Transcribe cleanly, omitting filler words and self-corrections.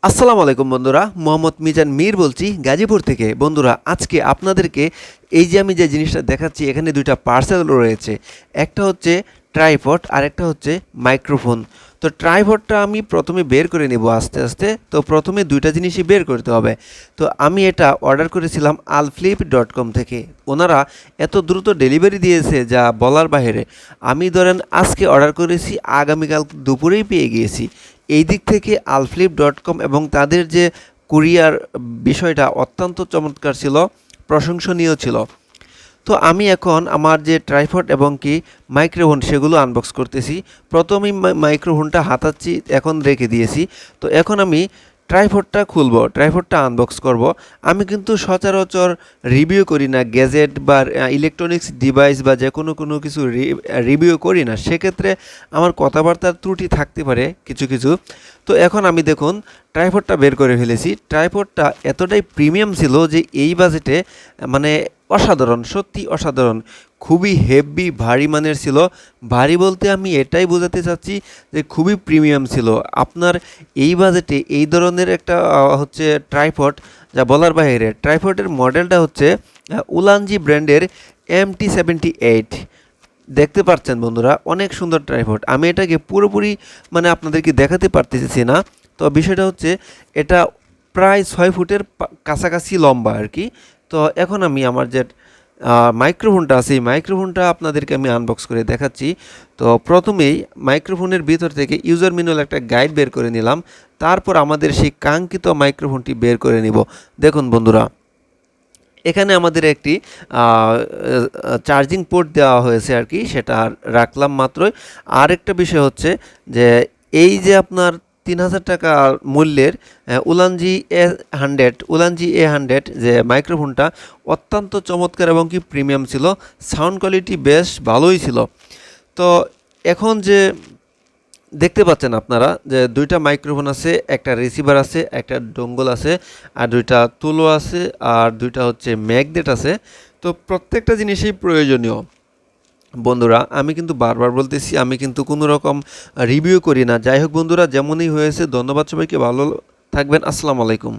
আসসালামু আলাইকুম বন্ধুরা, মোহাম্মদ মিজান মীর বলছি গাজীপুর থেকে। বন্ধুরা, আজকে আপনাদেরকে এই যে আমি যে জিনিসটা দেখাচ্ছি, এখানে দুইটা পার্সেল রয়েছে। একটা হচ্ছে ট্রাইপড আর একটা হচ্ছে মাইক্রোফোন। তো ট্রাইপডটা আমি প্রথমে বের করে নেব আস্তে আস্তে। তো প্রথমে দুইটা জিনিসই বের করতে হবে। তো আমি এটা অর্ডার করেছিলাম alflip.com থেকে। ওনারা এত দ্রুত ডেলিভারি দিয়েছে যা বলার বাইরে। আমি ধরেন আজকে অর্ডার করেছি, আগামীকাল দুপুরেই পেয়ে গিয়েছি। এই দিক থেকে alflip.com এবং তাদের যে কুরিয়ার বিষয়টা অত্যন্ত চমৎকার ছিল, প্রশংসনীয় ছিল। তো আমি এখন আমার যে ট্রাইপড এবং কি মাইক্রোফোন সেগুলো আনবক্স করতেছি। প্রথমেই মাইক্রোফোনটা হাতাচ্ছি, এখন রেখে দিয়েছি। তো এখন আমি ট্রাইপডটা খুলবো, ট্রাইপডটা আনবক্স করব। আমি কিন্তু সচরাচর রিভিউ করি না গ্যাজেট বা ইলেকট্রনিক্স ডিভাইস বা যে কোনো কিছু রিভিউ করি না। সেক্ষেত্রে আমার কথাবার্তার ত্রুটি থাকতে পারে কিছু কিছু। তো এখন আমি দেখুন ট্রাইপডটা বের করে ফেলেছি। ট্রাইপডটা এতটাই প্রিমিয়াম ছিল যে এই বাজেটে মানে অসাধারণ, সত্যি অসাধারণ, খুবই হেভি ভারী মানের ছিল। ভারী বলতে আমি এটাই বোঝাতে চাচ্ছি যে খুবই প্রিমিয়াম ছিল। আপনার এই বাজেটে এই ধরনের একটা হচ্ছে ট্রাইপড যা বলার বাইরে। ট্রাইপডের মডেলটা হচ্ছে উলানজি ব্র্যান্ডের MT78। দেখতে পাচ্ছেন বন্ধুরা, অনেক সুন্দর ট্রাইপড। আমি এটাকে পুরোপুরি মানে আপনাদেরকে দেখাতে পারতেছি না। তো বিষয়টা হচ্ছে এটা প্রায় 6 ফুটের কাছাকাছি লম্বা আর কি। তো এখন আমি আমার যে মাইক্রোফোনটা আছে, এই মাইক্রোফোনটা আপনাদেরকে আমি আনবক্স করে দেখাচ্ছি। তো প্রথমেই মাইক্রোফোনের ভিতর থেকে ইউজার ম্যানুয়াল একটা গাইড বের করে নিলাম। তারপর আমাদের সেই কাঙ্ক্ষিত মাইক্রোফোনটি বের করে নিব। দেখুন বন্ধুরা, এখানে আমাদের একটি চার্জিং পোর্ট দেওয়া হয়েছে আর কি, সেটা রাখলাম মাত্রই। আর একটা বিষয় হচ্ছে যে এই যে আপনার 3000 টাকা মূল্যের উলানজি A100 যে মাইক্রোফোনটা অত্যন্ত চমৎকার এবং কি প্রিমিয়াম ছিল। সাউন্ড কোয়ালিটি বেশ ভালোই ছিল। তো এখন যে দেখতে পাচ্ছেন আপনারা যে দুইটা মাইক্রোফোন আছে, একটা রিসিভার আছে, একটা ডোঙ্গল আছে, আর দুইটা তুলো আছে, আর দুইটা হচ্ছে ম্যাগনেট আছে। তো প্রত্যেকটা জিনিসই প্রয়োজনীয় বন্ধুরা। আমি কিন্তু বারবার বলতেছি, আমি কিন্তু কোনো রকম রিভিউ করি না। যাই হোক বন্ধুরা, যেমনই হয়েছে, ধন্যবাদ সবাইকে, ভালো থাকবেন। আসসালামু আলাইকুম।